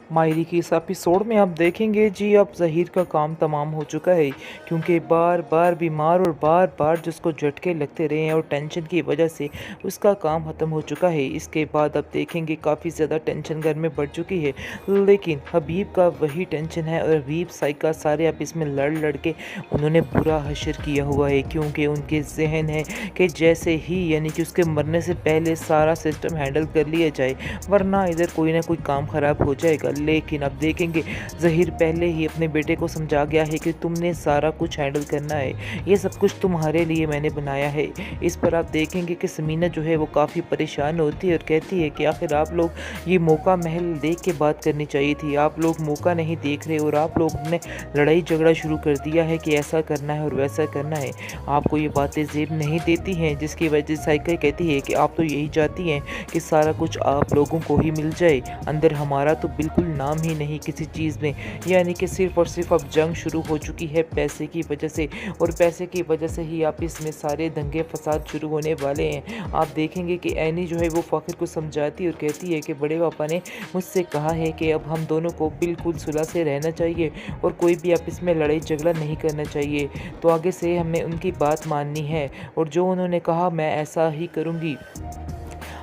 मायरी की इस एपिसोड में आप देखेंगे जी अब ज़हीर का काम तमाम हो चुका है, क्योंकि बार बार बीमार और बार बार जिसको झटके लगते रहे हैं और टेंशन की वजह से उसका काम ख़त्म हो चुका है। इसके बाद अब देखेंगे काफ़ी ज़्यादा टेंशन घर में बढ़ चुकी है, लेकिन हबीब का वही टेंशन है और हबीब साइका सारे अब इसमें लड़ के उन्होंने बुरा हशर किया हुआ है, क्योंकि उनके जहन है कि जैसे ही यानी कि उसके मरने से पहले सारा सिस्टम हैंडल कर लिया जाए, वरना इधर कोई ना कोई काम ख़राब हो जाएगा। लेकिन अब देखेंगे ज़हीर पहले ही अपने बेटे को समझा गया है कि तुमने सारा कुछ हैंडल करना है, ये सब कुछ तुम्हारे लिए मैंने बनाया है। इस पर आप देखेंगे कि समीना जो है वो काफ़ी परेशान होती है और कहती है कि आखिर आप लोग ये मौका महल देख के बात करनी चाहिए थी, आप लोग मौका नहीं देख रहे और आप लोग ने लड़ाई झगड़ा शुरू कर दिया है कि ऐसा करना है और वैसा करना है। आपको ये बातें जेब नहीं देती हैं, जिसकी वजह से साइकिल कहती है कि आप तो यही चाहती हैं कि सारा कुछ आप लोगों को ही मिल जाए, अंदर हमारा तो बिल्कुल नाम ही नहीं किसी चीज़ में। यानी कि सिर्फ़ और सिर्फ अब जंग शुरू हो चुकी है पैसे की वजह से, और पैसे की वजह से ही आप इसमें सारे दंगे फसाद शुरू होने वाले हैं। आप देखेंगे कि ऐनी जो है वो फ़ाखिर को समझाती है और कहती है कि बड़े पापा ने मुझसे कहा है कि अब हम दोनों को बिल्कुल सुलह से रहना चाहिए और कोई भी आप इसमें लड़ाई झगड़ा नहीं करना चाहिए, तो आगे से हमें उनकी बात माननी है और जो उन्होंने कहा मैं ऐसा ही करूँगी।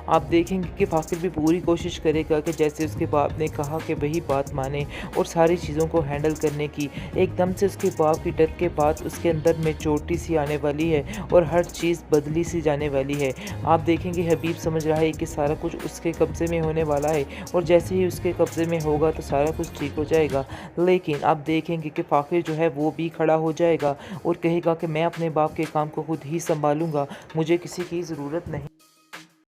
आप देखेंगे कि फ़ाखिर भी पूरी कोशिश करेगा कि जैसे उसके बाप ने कहा कि वही बात माने और सारी चीज़ों को हैंडल करने की। एकदम से उसके बाप की डर के बाद उसके अंदर में चोटी सी आने वाली है और हर चीज़ बदली सी जाने वाली है। आप देखेंगे हबीब समझ रहा है कि सारा कुछ उसके कब्ज़े में होने वाला है और जैसे ही उसके कब्ज़े में होगा तो सारा कुछ ठीक हो जाएगा। लेकिन आप देखेंगे कि फ़ाखिर जो है वो भी खड़ा हो जाएगा और कहेगा कि मैं अपने बाप के काम को खुद ही संभालूँगा, मुझे किसी की ज़रूरत नहीं।